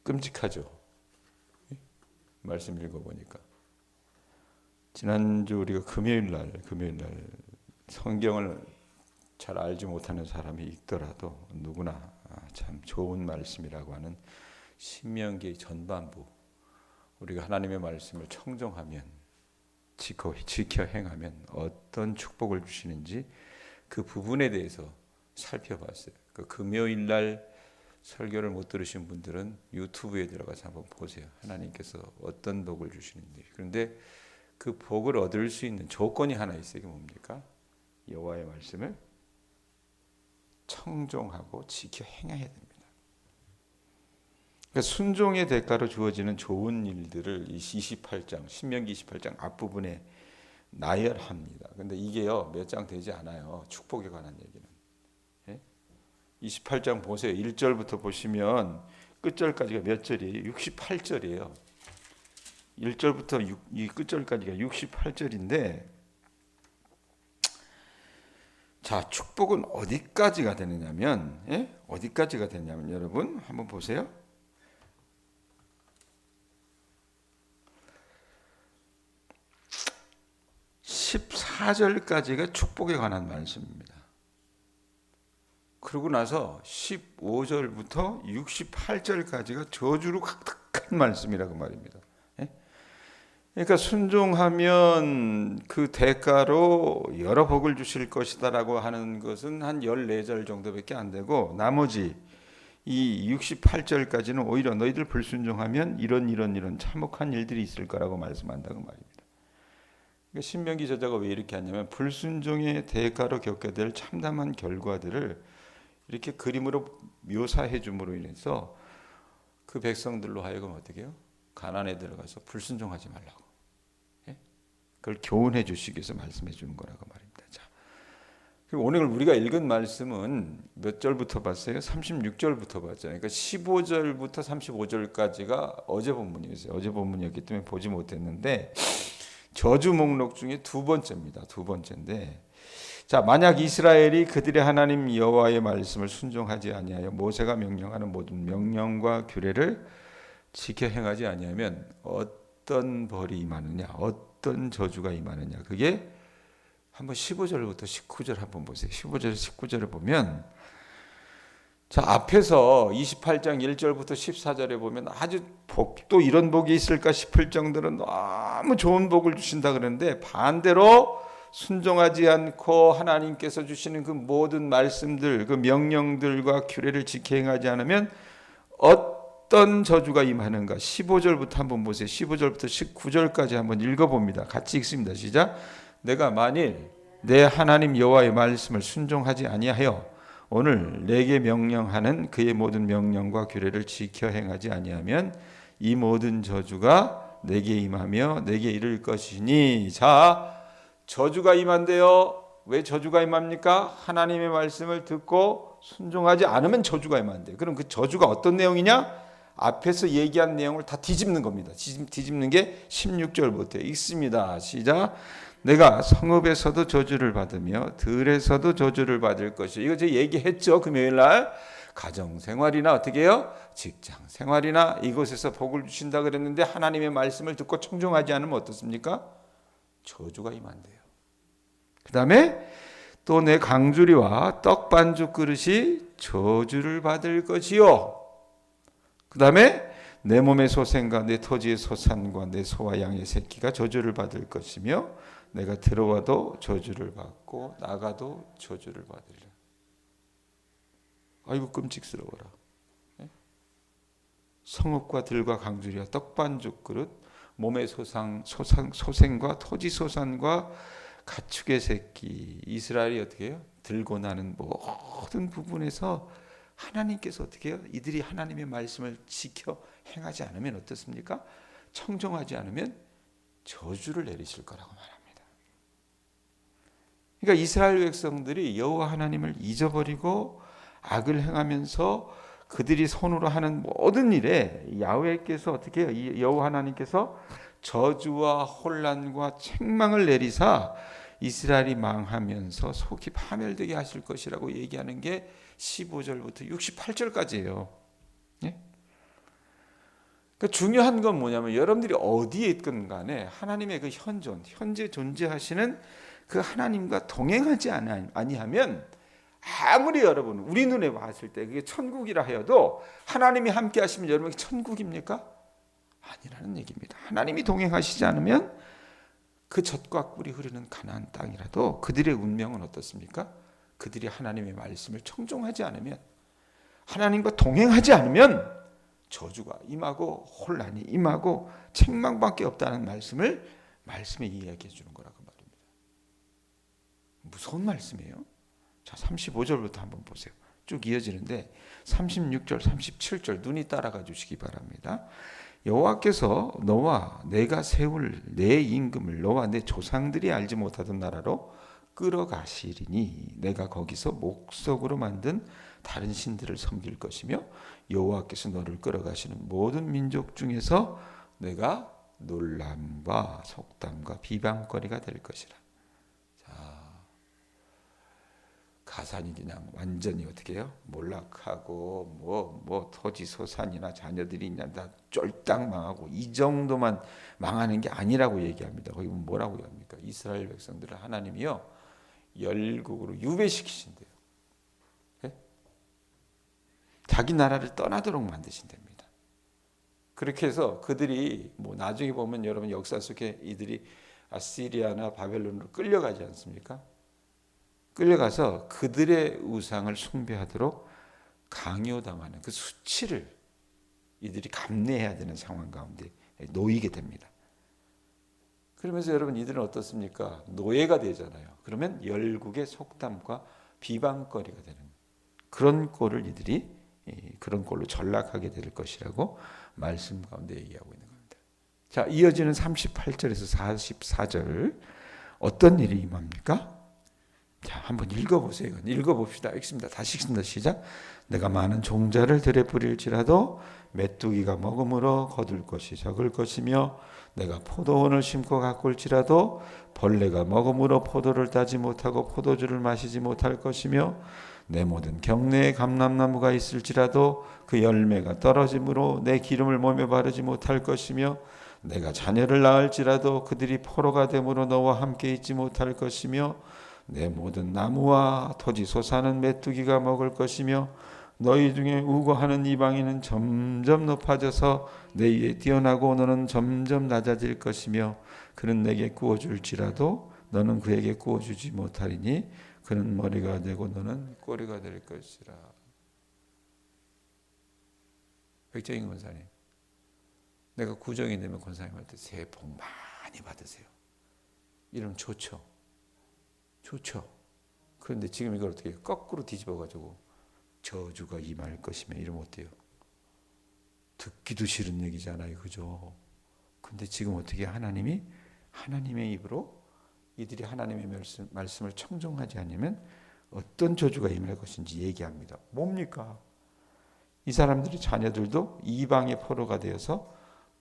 끔찍하죠. 말씀 읽어보니까. 지난주 우리가 금요일 날 성경을 잘 알지 못하는 사람이 읽더라도 누구나 참 좋은 말씀이라고 하는 신명기 전반부, 우리가 하나님의 말씀을 청종하면 지켜 행하면 어떤 축복을 주시는지 그 부분에 대해서 살펴봤어요. 그 금요일 날 설교를 못 들으신 분들은 유튜브에 들어가서 한번 보세요. 하나님께서 어떤 복을 주시는지. 그런데 그 복을 얻을 수 있는 조건이 하나 있어요. 이게 뭡니까? 여호와의 말씀을 청종하고 지켜 행해야 됩니다. 그러니까 순종의 대가로 주어지는 좋은 일들을 28장, 신명기 28장 앞부분에 나열합니다. 그런데 이게요, 몇 장 되지 않아요. 축복에 관한 얘기는. 28장 보세요. 1절부터 보시면 끝절까지가 몇 절이에요? 68절이에요. 1절부터 이 끝절까지가 68절인데, 자, 축복은 어디까지가 되느냐면, 어디까지가 되냐면 여러분 한번 보세요. 14절까지가 축복에 관한 말씀입니다. 그러고 나서 15절부터 68절까지가 저주로 가득한 말씀이라고 말입니다. 그러니까 순종하면 그 대가로 여러 복을 주실 것이다라고 하는 것은 한 14절 정도밖에 안 되고, 나머지 이 68절까지는 오히려 너희들 불순종하면 이런 참혹한 일들이 있을 거라고 말씀한다고 말입니다. 그러니까 신명기 저자가 왜 이렇게 하냐면 불순종의 대가로 겪게 될 참담한 결과들을 이렇게 그림으로 묘사해 줌으로 인해서 그 백성들로 하여금 어떻게 해요? 가나안에 들어가서 불순종하지 말라고, 그걸 교훈해 주시기 위해서 말씀해 주는 거라고 말입니다. 자, 그리고 오늘 우리가 읽은 말씀은 몇 절부터 봤어요? 36절부터 봤잖아요. 그러니까 15절부터 35절까지가 어제 본문이었어요. 어제 본문이었기 때문에 보지 못했는데 저주 목록 중에 두 번째입니다. 두 번째인데, 자, 만약 이스라엘이 그들의 하나님 여호와의 말씀을 순종하지 아니하여 모세가 명령하는 모든 명령과 규례를 지켜 행하지 아니하면 어떤 벌이 임하느냐, 어떤 저주가 임하느냐. 그게 한번 15절부터 19절 한번 보세요. 15절 19절을 보면, 자, 앞에서 28장 1절부터 14절에 보면 아주 복도 이런 복이 있을까 싶을 정도로 너무 좋은 복을 주신다 그러는데, 반대로 순종하지 않고 하나님께서 주시는 그 모든 말씀들, 그 명령들과 규례를 지켜 행하지 않으면 어떤 저주가 임하는가. 15절부터 한번 보세요. 15절부터 19절까지 한번 읽어봅니다. 같이 읽습니다. 시작. 내가 만일 내 하나님 여호와의 말씀을 순종하지 아니하여 오늘 내게 명령하는 그의 모든 명령과 규례를 지켜 행하지 아니하면 이 모든 저주가 내게 임하며 내게 이를 것이니. 자, 저주가 임한대요. 왜 저주가 임합니까? 하나님의 말씀을 듣고 순종하지 않으면 저주가 임한대요. 그럼 그 저주가 어떤 내용이냐? 앞에서 얘기한 내용을 다 뒤집는 겁니다. 뒤집는 게 16절부터 읽습니다. 시작. 내가 성읍에서도 저주를 받으며 들에서도 저주를 받을 것이. 이거 제가 얘기했죠. 금요일날 가정생활이나 어떻게 해요? 직장생활이나 이곳에서 복을 주신다 그랬는데 하나님의 말씀을 듣고 청종하지 않으면 어떻습니까? 저주가 임한대요. 그 다음에 또 내 강주리와 떡 반죽 그릇이 저주를 받을 것이요. 그 다음에 내 몸의 소생과 내 토지의 소산과 내 소와 양의 새끼가 저주를 받을 것이며 내가 들어와도 저주를 받고 나가도 저주를 받으리라. 아이고 끔찍스러워라. 성읍과 들과 강주리와 떡 반죽 그릇, 몸의 소생과 토지 소산과 가축의 새끼. 이스라엘이 어떻게 해요? 들고 나는 모든 부분에서 하나님께서 어떻게 해요? 이들이 하나님의 말씀을 지켜 행하지 않으면 어떻습니까? 청종하지 않으면 저주를 내리실 거라고 말합니다. 그러니까 이스라엘 백성들이 여호와 하나님을 잊어버리고 악을 행하면서 그들이 손으로 하는 모든 일에 야훼께서 어떻게 해요? 여호와 하나님께서 저주와 혼란과 책망을 내리사 이스라엘이 망하면서 속히 파멸되게 하실 것이라고 얘기하는 게 15절부터 68절까지예요. 예? 그 중요한 건 뭐냐면 여러분들이 어디에 있건 간에 하나님의 그 현재 존재하시는 그 하나님과 동행하지 아니하면 아무리 여러분 우리 눈에 봤을 때 그게 천국이라 해도 하나님이 함께 하시면 여러분에게 천국입니까? 아니라는 얘기입니다. 하나님이 동행하시지 않으면 그 젖과 꿀이 흐르는 가나안 땅이라도 그들의 운명은 어떻습니까? 그들이 하나님의 말씀을 청종하지 않으면, 하나님과 동행하지 않으면 저주가 임하고 혼란이 임하고 책망밖에 없다는 말씀에 이야기해 주는 거라고 말입니다. 무서운 말씀이에요. 자, 35절부터 한번 보세요. 쭉 이어지는데 36절, 37절 눈이 따라가 주시기 바랍니다. 여호와께서 너와 내가 세울 내 임금을 너와 내 조상들이 알지 못하던 나라로 끌어가시리니 내가 거기서 목석으로 만든 다른 신들을 섬길 것이며 여호와께서 너를 끌어가시는 모든 민족 중에서 내가 놀람과 속담과 비방거리가 될 것이라. 가산이 그냥 완전히 어떻게 해요? 몰락하고 뭐 토지 소산이나 자녀들이 그냥 다 쫄딱 망하고 이 정도만 망하는 게 아니라고 얘기합니다. 거기 뭐라고 합니까? 이스라엘 백성들을 하나님이요 열국으로 유배시키신대요. 네? 자기 나라를 떠나도록 만드신답니다. 그렇게 해서 그들이 뭐 나중에 보면 여러분 역사 속에 이들이 아시리아나 바벨론으로 끌려가지 않습니까? 끌려가서 그들의 우상을 숭배하도록 강요당하는 그 수치를 이들이 감내해야 되는 상황 가운데 놓이게 됩니다. 그러면서 여러분 이들은 어떻습니까? 노예가 되잖아요. 그러면 열국의 속담과 비방거리가 되는 그런 꼴을 이들이 그런 꼴로 전락하게 될 것이라고 말씀 가운데 얘기하고 있는 겁니다. 자, 이어지는 38절에서 44절 어떤 일이 임합니까? 자, 한번 읽어보세요. 읽어봅시다. 읽습니다. 다시 읽습니다. 시작. 내가 많은 종자를 들에 뿌릴지라도 메뚜기가 먹음으로 거둘 것이 적을 것이며 내가 포도원을 심고 가꿀지라도 벌레가 먹음으로 포도를 따지 못하고 포도주를 마시지 못할 것이며 내 모든 경내에 감람나무가 있을지라도 그 열매가 떨어짐으로 내 기름을 몸에 바르지 못할 것이며 내가 자녀를 낳을지라도 그들이 포로가 됨으로 너와 함께 있지 못할 것이며 내 모든 나무와 토지 솟아는 메뚜기가 먹을 것이며 너희 중에 우고하는 이방인은 점점 높아져서 내 위에 뛰어나고 너는 점점 낮아질 것이며 그는 내게 구워줄지라도 너는 그에게 구워주지 못하리니 그는 머리가 되고 너는 꼬리가 될 것이라. 백정인 권사님, 내가 구정이 되면 권사님한테 새해 복 많이 받으세요. 이러면 좋죠. 그런데 지금 이걸 어떻게 해요? 거꾸로 뒤집어가지고 저주가 임할 것이며 이러면 어때요? 듣기도 싫은 얘기잖아요. 그죠? 근데 지금 어떻게 하나님이 하나님의 입으로 이들이 하나님의 말씀을 청종하지 않으면 어떤 저주가 임할 것인지 얘기합니다. 뭡니까? 이 사람들의 자녀들도 이방의 포로가 되어서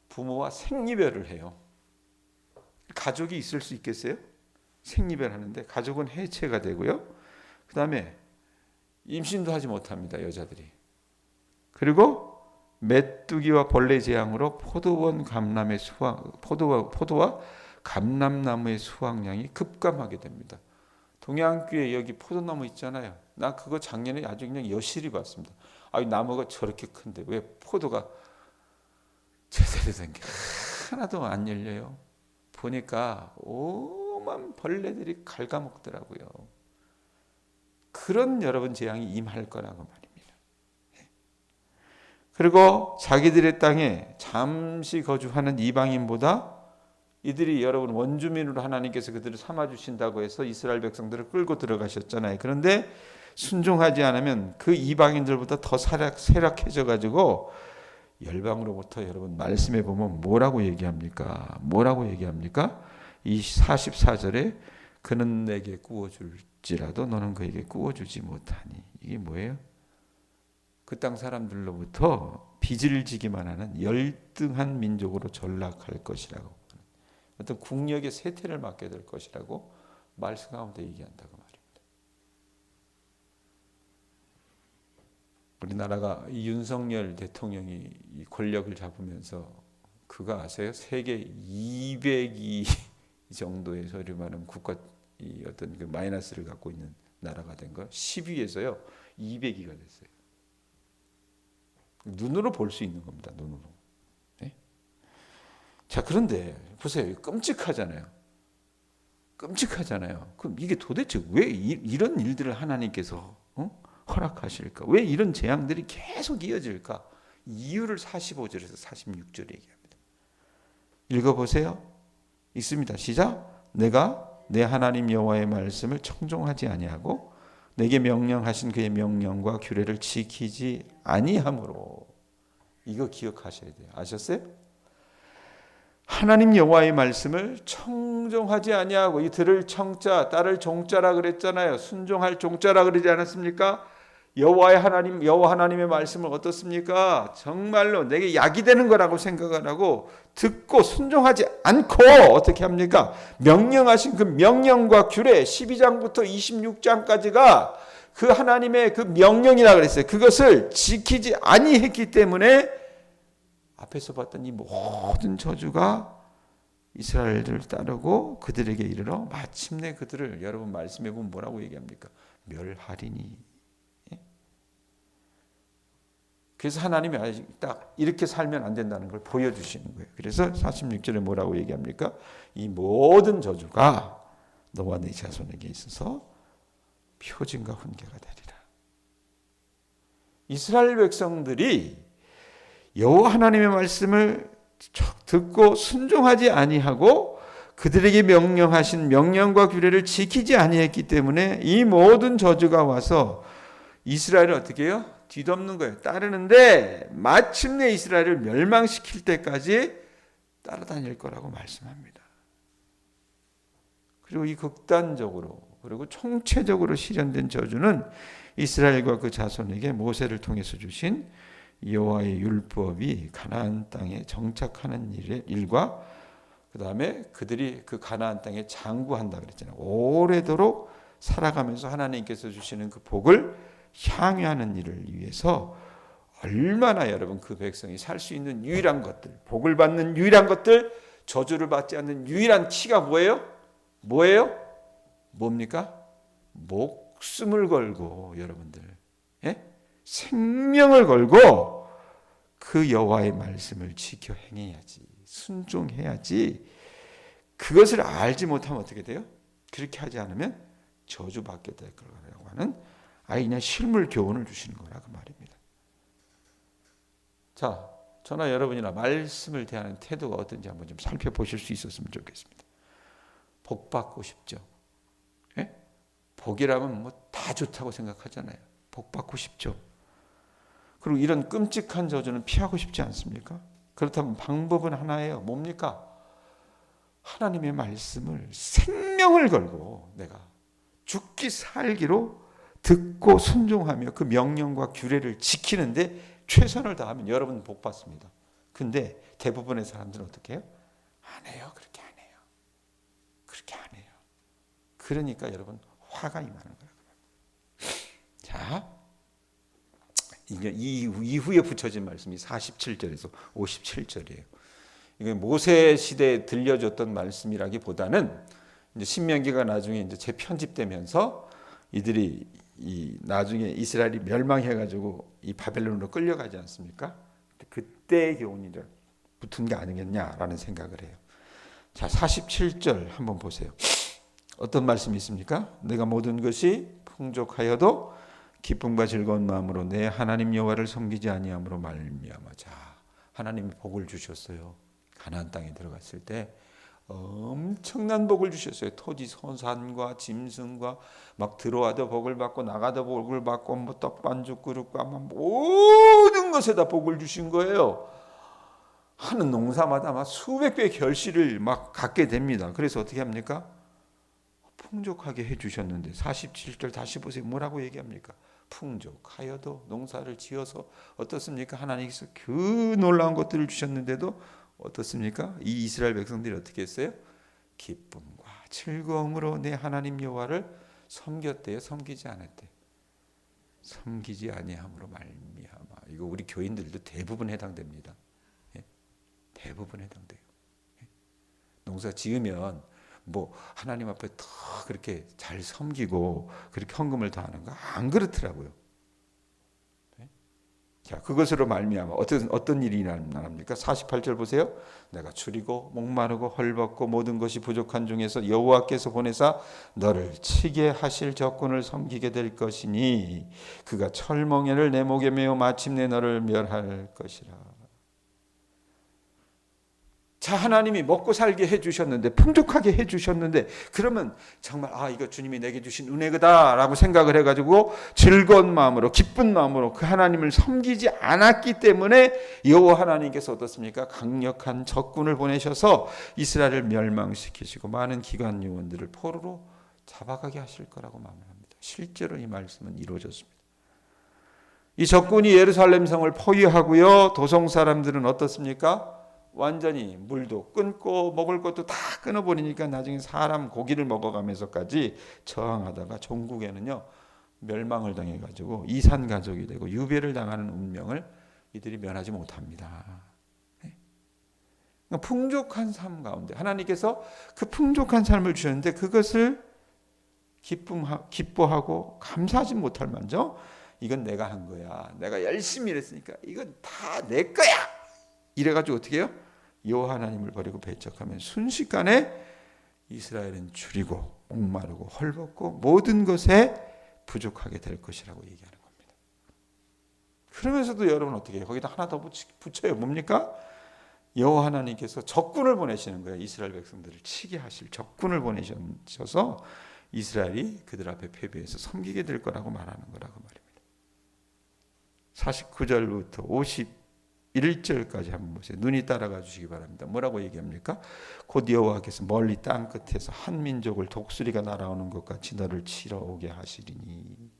부모와 생이별을 해요. 가족이 있을 수 있겠어요? 생이별하는데 가족은 해체가 되고요. 그 다음에 임신도 하지 못합니다. 여자들이. 그리고 메뚜기와 벌레 재앙으로 포도와 감람나무의 수확량이 급감하게 됩니다. 동양교회 여기 포도나무 있잖아요. 나 그거 작년에 아주 그냥 여실히 봤습니다. 나무가 저렇게 큰데 왜 포도가 제대로 된 게 하나도 안 열려요. 보니까 오만 벌레들이 갉아먹더라고요. 그런 여러분 재앙이 임할 거라고 말입니다. 그리고 자기들의 땅에 잠시 거주하는 이방인보다 이들이 여러분 원주민으로 하나님께서 그들을 삼아주신다고 해서 이스라엘 백성들을 끌고 들어가셨잖아요. 그런데 순종하지 않으면 그 이방인들보다 더 쇠락해져 가지고 열방으로부터 여러분 말씀해 보면 뭐라고 얘기합니까? 이 44절에 그는 내게 구워줄지라도 너는 그에게 구워주지 못하니. 이게 뭐예요? 그 땅 사람들로부터 빚을 지기만 하는 열등한 민족으로 전락할 것이라고, 어떤 국력의 쇠퇴를 맞게 될 것이라고 말씀 가운데 얘기한다고 말입니다. 우리나라가 이 윤석열 대통령이 이 권력을 잡으면서 그거 아세요? 세계 200위 정도의 소리 말하면 국가 이 어떤 그 마이너스를 갖고 있는 나라가 된 거 10위에서요 200위가 됐어요. 눈으로 볼 수 있는 겁니다. 눈으로. 네? 자, 그런데 보세요. 끔찍하잖아요. 끔찍하잖아요. 그럼 이게 도대체 왜 이런 일들을 하나님께서 허락하실까? 왜 이런 재앙들이 계속 이어질까? 이유를 45절에서 46절에 얘기합니다. 읽어보세요. 있습니다. 시작. 내가 내 하나님 여호와의 말씀을 청종하지 아니하고 내게 명령하신 그의 명령과 규례를 지키지 아니함으로. 이거 기억하셔야 돼요. 아셨어요? 하나님 여호와의 말씀을 청종하지 아니하고, 이 들을 청자 따를 종자라 그랬잖아요. 순종할 종자라 그러지 않았습니까? 여호와 하나님의 말씀을 어떻습니까? 정말로 내게 약이 되는 거라고 생각을 하고 듣고 순종하지 않고 어떻게 합니까? 명령하신 그 명령과 규례 12장부터 26장까지가 그 하나님의 그 명령이라 그랬어요. 그것을 지키지 아니했기 때문에 앞에서 봤던 이 모든 저주가 이스라엘들을 따르고 그들에게 이르러 마침내 그들을, 여러분 말씀해 보면 뭐라고 얘기합니까? 멸하리니. 그래서 하나님이 딱 이렇게 살면 안 된다는 걸 보여주시는 거예요. 그래서 46절에 뭐라고 얘기합니까? 이 모든 저주가 너와 네 자손에게 있어서 표징과 훈계가 되리라. 이스라엘 백성들이 여호와 하나님의 말씀을 듣고 순종하지 아니하고 그들에게 명령하신 명령과 규례를 지키지 아니했기 때문에 이 모든 저주가 와서 이스라엘을 어떻게 해요? 뒤덮는 거예요. 따르는데 마침내 이스라엘을 멸망시킬 때까지 따라다닐 거라고 말씀합니다. 그리고 이 극단적으로 그리고 총체적으로 실현된 저주는 이스라엘과 그 자손에게 모세를 통해서 주신 여호와의 율법이 가나안 땅에 정착하는 일과 그 다음에 그들이 그 가나안 땅에 장구한다 그랬잖아요. 오래도록 살아가면서 하나님께서 주시는 그 복을 향유하는 일을 위해서 얼마나 여러분 그 백성이 살 수 있는 유일한 것들, 복을 받는 유일한 것들, 저주를 받지 않는 유일한 키가 뭐예요? 뭡니까? 목숨을 걸고 여러분들, 예? 생명을 걸고 그 여호와의 말씀을 지켜 행해야지, 순종해야지. 그것을 알지 못하면 어떻게 돼요? 그렇게 하지 않으면 저주받게 될 거라고 하는 그냥 실물 교훈을 주시는 거라 그 말입니다. 자, 저나 여러분이나 말씀을 대하는 태도가 어떤지 한번 좀 살펴보실 수 있었으면 좋겠습니다. 복 받고 싶죠. 예? 복이라면 뭐 다 좋다고 생각하잖아요. 복 받고 싶죠. 그리고 이런 끔찍한 저주는 피하고 싶지 않습니까? 그렇다면 방법은 하나예요. 뭡니까? 하나님의 말씀을 생명을 걸고 내가 죽기 살기로 듣고 순종하며 그 명령과 규례를 지키는데 최선을 다하면 여러분 복 받습니다. 근데 대부분의 사람들은 어떻게 해요? 안 해요. 그렇게 안 해요. 그렇게 안 해요. 그러니까 여러분 화가 임하는 거예요. 자, 이게 이후에 붙여진 말씀이 47절에서 57절이에요. 이게 모세 시대에 들려줬던 말씀이라기보다는 이제 신명기가 나중에 이제 재편집되면서 이들이 나중에 이스라엘이 멸망해가지고 이 바벨론으로 끌려가지 않습니까? 그때의 교훈이 붙은 게 아니겠냐라는 생각을 해요. 자, 47절 한번 보세요. 어떤 말씀이 있습니까? 내가 모든 것이 풍족하여도 기쁨과 즐거운 마음으로 내 하나님 여호와를 섬기지 아니함으로 말미암아. 자, 하나님이 복을 주셨어요. 가나안 땅에 들어갔을 때 엄청난 복을 주셨어요. 토지 소산과 짐승과 막 들어와도 복을 받고 나가도 복을 받고 뭐 떡반죽 그릇과 모든 것에다 복을 주신 거예요. 하는 농사마다 막 수백 배의 결실을 막 갖게 됩니다. 그래서 어떻게 합니까? 풍족하게 해주셨는데 47절 다시 보세요. 뭐라고 얘기합니까? 풍족하여도 농사를 지어서 어떻습니까? 하나님께서 그 놀라운 것들을 주셨는데도 어떻습니까? 이 이스라엘 백성들이 어떻게 했어요? 기쁨과 즐거움으로 내 하나님 여호와를 섬겼대요? 섬기지 않았대요? 섬기지 아니함으로 말미암아. 이거 우리 교인들도 대부분 해당됩니다. 예? 대부분 해당돼요. 예? 농사 지으면 뭐 하나님 앞에 더 그렇게 잘 섬기고 그렇게 헌금을 더 하는 거 안 그렇더라고요. 자, 그것으로 말미암아 어떤 일이 일어납니까? 48절 보세요. 내가 줄이고 목마르고 헐벗고 모든 것이 부족한 중에서 여호와께서 보내사 너를 치게 하실 적군을 섬기게 될 것이니 그가 철멍에를 내 목에 메어 마침내 너를 멸할 것이라. 자, 하나님이 먹고 살게 해주셨는데, 풍족하게 해주셨는데, 그러면 정말 이거 주님이 내게 주신 은혜거다라고 생각을 해가지고 즐거운 마음으로, 기쁜 마음으로 그 하나님을 섬기지 않았기 때문에 여호와 하나님께서 어떻습니까? 강력한 적군을 보내셔서 이스라엘을 멸망시키시고 많은 기관 요원들을 포로로 잡아가게 하실 거라고 마음합니다. 실제로 이 말씀은 이루어졌습니다. 이 적군이 예루살렘 성을 포위하고요. 도성 사람들은 어떻습니까? 완전히 물도 끊고 먹을 것도 다 끊어버리니까 나중에 사람 고기를 먹어가면서까지 저항하다가 종국에는요 멸망을 당해가지고 이산 가족이 되고 유배를 당하는 운명을 이들이 면하지 못합니다. 그러니까 풍족한 삶 가운데 하나님께서 그 풍족한 삶을 주셨는데 그것을 기뻐하고 감사하지 못할 만저 이건 내가 한 거야. 내가 열심히 일했으니까 이건 다 내 거야. 이래가지고 어떻게 해요? 여호와 하나님을 버리고 배척하면 순식간에 이스라엘은 줄이고 목마르고 헐벗고 모든 것에 부족하게 될 것이라고 얘기하는 겁니다. 그러면서도 여러분 어떻게 해요? 거기다 하나 더 붙여요. 뭡니까? 여호와 하나님께서 적군을 보내시는 거예요. 이스라엘 백성들을 치게 하실 적군을 보내셔서 이스라엘이 그들 앞에 패배해서 섬기게 될 거라고 말하는 거라고 말입니다. 49절부터 51절까지 한번 보세요. 눈이 따라가 주시기 바랍니다. 뭐라고 얘기합니까? 곧 여호와께서 멀리 땅 끝에서 한 민족을 독수리가 날아오는 것 같이 너를 치러 오게 하시리니.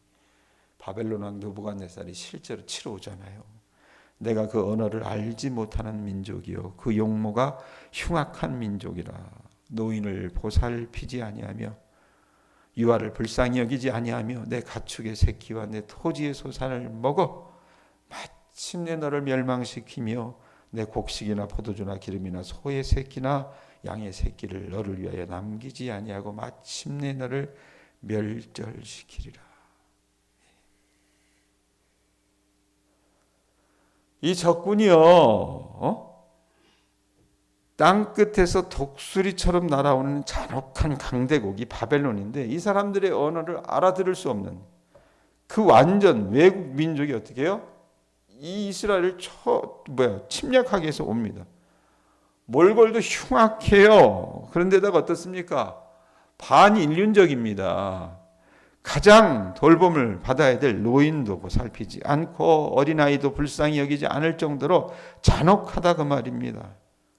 바벨론 왕 느부갓네살이 실제로 치러 오잖아요. 내가 그 언어를 알지 못하는 민족이요 그 용모가 흉악한 민족이라. 노인을 보살피지 아니하며 유아를 불쌍히 여기지 아니하며 내 가축의 새끼와 내 토지의 소산을 먹어 마침내 너를 멸망시키며 내 곡식이나 포도주나 기름이나 소의 새끼나 양의 새끼를 너를 위하여 남기지 아니하고 마침내 너를 멸절시키리라. 이 적군이요 땅 끝에서 독수리처럼 날아오는 잔혹한 강대국이 바벨론인데 이 사람들의 언어를 알아들을 수 없는 그 완전 외국 민족이 어떻게 해요? 이 이스라엘을 침략하기 위해서 옵니다. 몰골도 흉악해요. 그런데다가 어떻습니까? 반인륜적입니다. 가장 돌봄을 받아야 될 노인도 보살피지 않고 어린아이도 불쌍히 여기지 않을 정도로 잔혹하다 그 말입니다.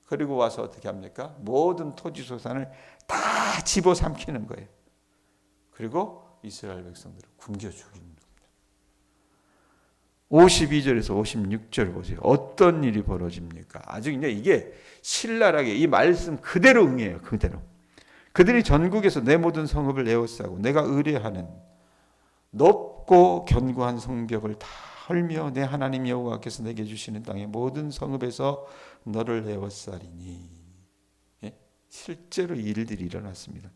그리고 와서 어떻게 합니까? 모든 토지소산을 다 집어삼키는 거예요. 그리고 이스라엘 백성들을 굶겨 죽이는 겁니다. 52절에서 56절 보세요. 어떤 일이 벌어집니까? 아주 이게 신랄하게 이 말씀 그대로 응해요. 그대로. 그들이 전국에서 내 모든 성읍을 에워싸고 내가 의뢰하는 높고 견고한 성벽을 다 헐며 내 하나님 여호와께서 내게 주시는 땅의 모든 성읍에서 너를 에워싸리니. 실제로 이 일들이 일어났습니다.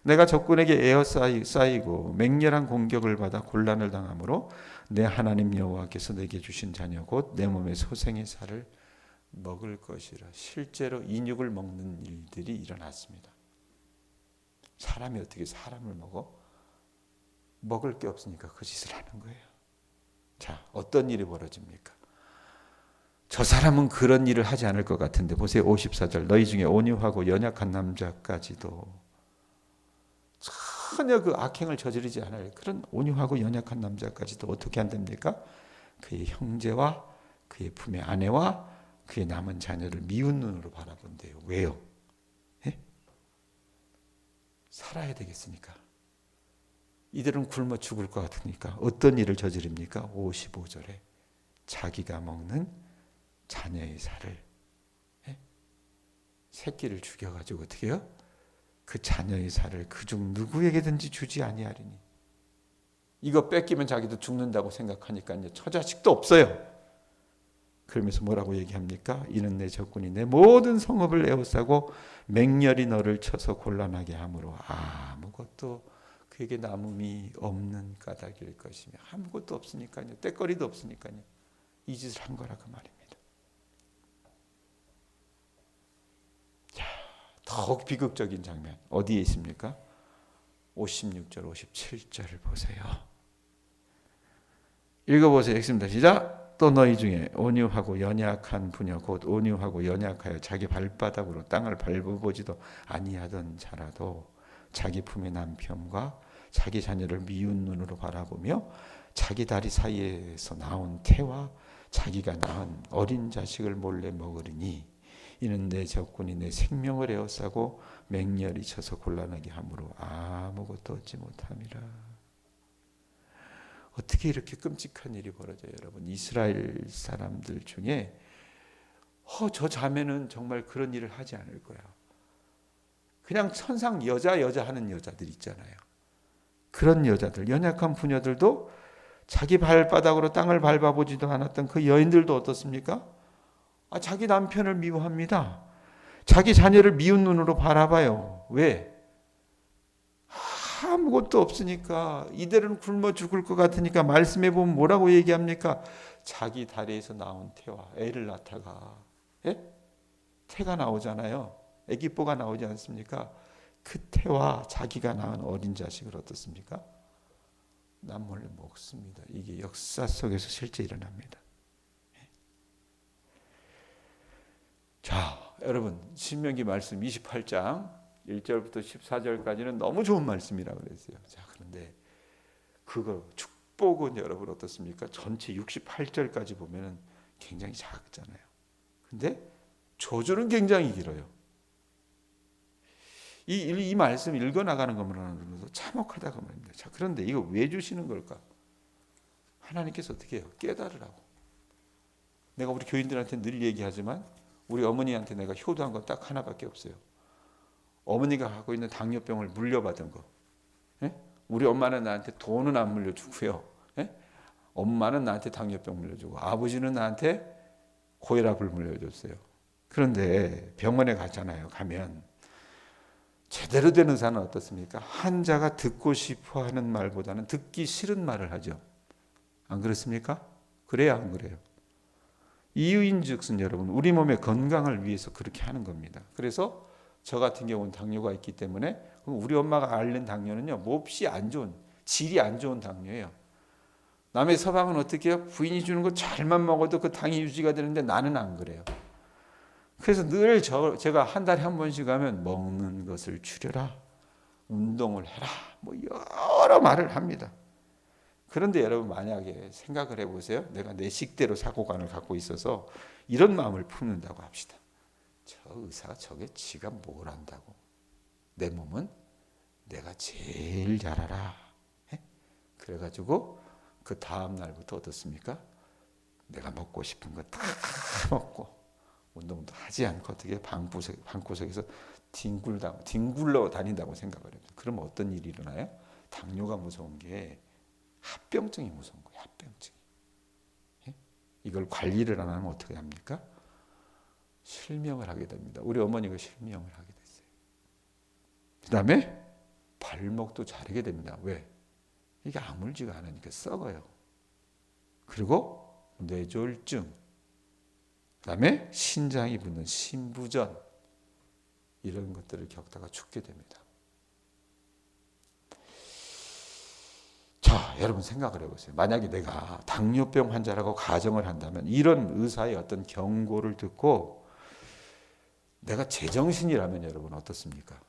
내가 적군에게 에워싸이고 맹렬한 공격을 받아 곤란을 당하므로 내 하나님 여호와께서 내게 주신 자녀 곧 내 몸의 소생의 살을 먹을 것이라. 실제로 인육을 먹는 일들이 일어났습니다. 사람이 어떻게 사람을 먹어? 먹을 게 없으니까 그 짓을 하는 거예요. 자, 어떤 일이 벌어집니까? 저 사람은 그런 일을 하지 않을 것 같은데 보세요. 54절 너희 중에 온유하고 연약한 남자까지도 전혀 그 악행을 저지르지 않을 그런 온유하고 연약한 남자까지도 어떻게 한답니까? 그의 형제와 그의 품의 아내와 그의 남은 자녀를 미운 눈으로 바라본대요. 왜요? 살아야 되겠으니까. 이들은 굶어 죽을 것 같으니까 어떤 일을 저지릅니까? 55절에 자기가 먹는 자녀의 살을 새끼를 죽여가지고 어떻게 해요? 그 자녀의 살을 그중 누구에게든지 주지 아니하리니. 이거 뺏기면 자기도 죽는다고 생각하니까요. 처자식도 없어요. 그러면서 뭐라고 얘기합니까? 이는 내 적군이 내 모든 성읍을 에워싸고 맹렬히 너를 쳐서 곤란하게 하므로 아무것도 그에게 남음이 없는 까닭일 것이며, 아무것도 없으니까요. 때거리도 없으니까요. 이 짓을 한 거라 그 말입니다. 자, 더욱 비극적인 장면 어디에 있습니까? 56절 57절을 보세요. 읽어보세요. 읽습니다. 시작. 또 너희 중에 온유하고 연약한 부녀 곧 온유하고 연약하여 자기 발바닥으로 땅을 밟아보지도 아니하던 자라도 자기 품의 남편과 자기 자녀를 미운 눈으로 바라보며 자기 다리 사이에서 나온 태와 자기가 낳은 어린 자식을 몰래 먹으리니 이는 내 적군이 내 생명을 에워싸고 맹렬히 쳐서 곤란하게 함으로 아무것도 얻지 못함이라. 어떻게 이렇게 끔찍한 일이 벌어져요, 여러분? 이스라엘 사람들 중에 저 자매는 정말 그런 일을 하지 않을 거야. 그냥 천상 여자 하는 여자들 있잖아요. 그런 여자들, 연약한 부녀들도 자기 발바닥으로 땅을 밟아보지도 않았던 그 여인들도 어떻습니까? 자기 남편을 미워합니다. 자기 자녀를 미운 눈으로 바라봐요. 왜? 아무것도 없으니까, 이대로는 굶어 죽을 것 같으니까 말씀해 보면 뭐라고 얘기합니까? 자기 다리에서 나온 태와 애를 낳다가 태가 나오잖아요. 애기뽀가 나오지 않습니까? 그 태와 자기가 낳은 어린 자식을 어떻습니까? 남몰래 먹습니다. 이게 역사 속에서 실제 일어납니다. 자, 여러분, 신명기 말씀 28장 1절부터 14절까지는 너무 좋은 말씀이라고 그랬어요. 자, 그런데 그거 축복은 여러분 어떻습니까? 전체 68절까지 보면은 굉장히 작잖아요. 근데 저주는 굉장히 길어요. 이 말씀 읽어 나가는 것만으로도 참혹하다고 말입니다. 자, 그런데 이거 왜 주시는 걸까? 하나님께서 어떻게 해요? 깨달으라고. 내가 우리 교인들한테 늘 얘기하지만 우리 어머니한테 내가 효도한 건 딱 하나밖에 없어요. 어머니가 갖고 있는 당뇨병을 물려받은 거. 우리 엄마는 나한테 돈은 안 물려주고요. 엄마는 나한테 당뇨병 물려주고 아버지는 나한테 고혈압을 물려줬어요. 그런데 병원에 가잖아요. 가면 제대로 된 의사는 어떻습니까? 환자가 듣고 싶어하는 말보다는 듣기 싫은 말을 하죠. 안 그렇습니까? 그래요, 안 그래요? 이유인즉슨 여러분, 우리 몸의 건강을 위해서 그렇게 하는 겁니다. 그래서 저 같은 경우는 당뇨가 있기 때문에 우리 엄마가 앓는 당뇨는요, 몹시 안 좋은, 질이 안 좋은 당뇨예요. 남의 서방은 어떻게 해요? 부인이 주는 거 잘만 먹어도 그 당이 유지가 되는데 나는 안 그래요. 그래서 늘 제가 한 달에 한 번씩 하면 먹는 것을 줄여라, 운동을 해라, 뭐 여러 말을 합니다. 그런데 여러분 만약에 생각을 해보세요. 내가 내 식대로 사고관을 갖고 있어서 이런 마음을 품는다고 합시다. 저 의사가 저게 지가 뭘 안다고. 내 몸은 내가 제일 잘 알아. 그래가지고 그 다음 날부터 어떻습니까? 내가 먹고 싶은 거 다 먹고 운동도 하지 않고 어떻게 방구석에서 뒹굴러 다닌다고 생각을 해요. 그러면 어떤 일이 일어나요? 당뇨가 무서운 게 합병증이 무서운 거예요. 합병증이. 이걸 관리를 안 하면 어떻게 합니까? 실명을 하게 됩니다. 우리 어머니가 실명을 하게 됐어요. 그 다음에 발목도 자르게 됩니다. 왜? 이게 아물지가 않으니까 썩어요. 그리고 뇌졸중, 그 다음에 신장이 붓는 신부전, 이런 것들을 겪다가 죽게 됩니다. 자, 여러분 생각을 해보세요. 만약에 내가 당뇨병 환자라고 가정을 한다면 이런 의사의 어떤 경고를 듣고 내가 제정신이라면 여러분 어떻습니까?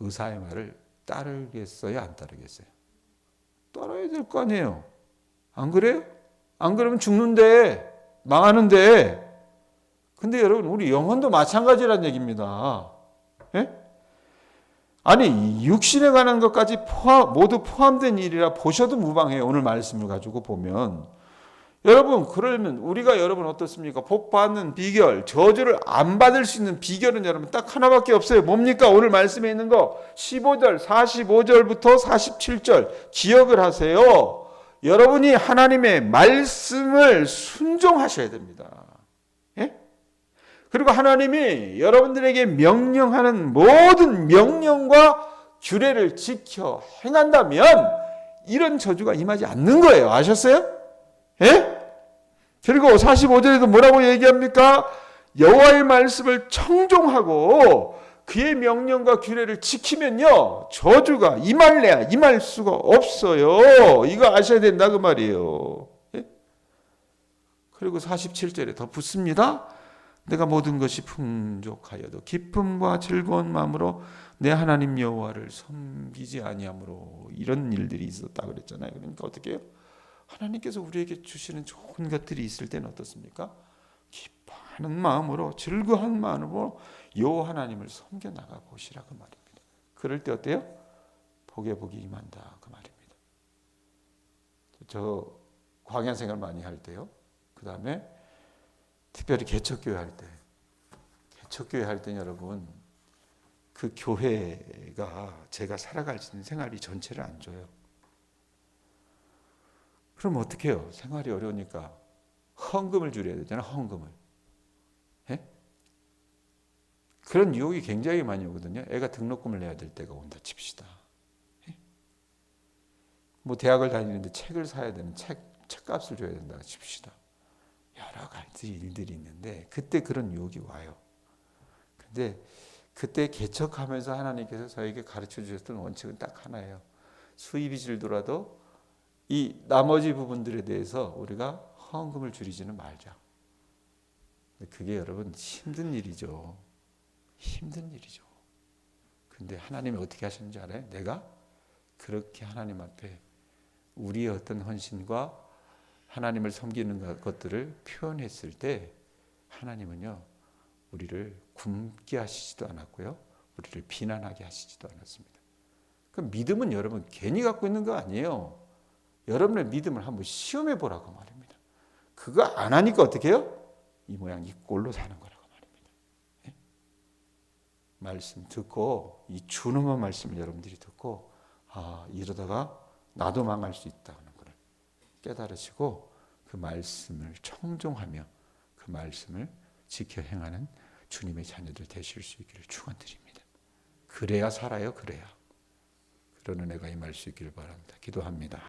의사의 말을 따르겠어요? 안 따르겠어요? 따라야 될 거 아니에요. 안 그래요? 안 그러면 죽는데, 망하는데. 근데 여러분 우리 영혼도 마찬가지란 얘기입니다. 예? 아니 육신에 관한 것까지 모두 포함된 일이라 보셔도 무방해요. 오늘 말씀을 가지고 보면 여러분, 그러면 우리가 여러분 어떻습니까? 복 받는 비결, 저주를 안 받을 수 있는 비결은 여러분 딱 하나밖에 없어요. 뭡니까? 오늘 말씀에 있는 거 15절, 45절부터 47절 기억을 하세요. 여러분이 하나님의 말씀을 순종하셔야 됩니다. 예? 그리고 하나님이 여러분들에게 명령하는 모든 명령과 규례를 지켜 행한다면 이런 저주가 임하지 않는 거예요. 아셨어요? 예? 그리고 45절에도 뭐라고 얘기합니까? 여호와의 말씀을 청종하고 그의 명령과 규례를 지키면요 저주가 임할래야 임할 수가 없어요. 이거 아셔야 된다 그 말이에요. 예? 그리고 47절에 더 붙습니다. 내가 모든 것이 풍족하여도 기쁨과 즐거운 마음으로 내 하나님 여호와를 섬기지 아니하므로 이런 일들이 있었다 그랬잖아요. 그러니까 어떻게 해요? 하나님께서 우리에게 주시는 좋은 것들이 있을 때는 어떻습니까? 기뻐하는 마음으로 즐거운 마음으로 여호와 하나님을 섬겨 나가 보시라 그 말입니다. 그럴 때 어때요? 복에 복이 임한다 그 말입니다. 저 광야 생활 많이 할 때요. 그 다음에 특별히 개척교회 할 때, 개척교회 할 때는 여러분 그 교회가 제가 살아갈 수 있는 생활비 전체를 안 줘요. 그럼 어떻게 해요? 생활이 어려우니까 헌금을 줄여야 되잖아요. 헌금을. 예? 그런 유혹이 굉장히 많이 오거든요. 애가 등록금을 내야 될 때가 온다 칩시다. 예? 뭐 대학을 다니는데 책을 사야 되는 책값을 줘야 된다 칩시다. 여러 가지 일들이 있는데 그때 그런 유혹이 와요. 근데 그때 개척하면서 하나님께서 저에게 가르쳐 주셨던 원칙은 딱 하나예요. 수입이 줄더라도 이 나머지 부분들에 대해서 우리가 헌금을 줄이지는 말자. 그게 여러분 힘든 일이죠. 힘든 일이죠. 근데 하나님이 어떻게 하셨는지 알아요? 내가 그렇게 하나님 앞에 우리의 어떤 헌신과 하나님을 섬기는 것들을 표현했을 때 하나님은요 우리를 굶게 하시지도 않았고요 우리를 비난하게 하시지도 않았습니다. 그 믿음은 여러분 괜히 갖고 있는 거 아니에요. 여러분의 믿음을 한번 시험해 보라고 말입니다. 그거 안 하니까 어떻게 해요? 이 모양 이 꼴로 사는 거라고 말입니다. 예? 말씀 듣고 이 준엄한 말씀을 여러분들이 듣고 이러다가 나도 망할 수 있다는 걸 깨달으시고 그 말씀을 청종하며 그 말씀을 지켜 행하는 주님의 자녀들 되실 수 있기를 축원드립니다. 그래야 살아요. 그래야. 그런 은혜가 임할 수 있기를 바랍니다. 기도합니다.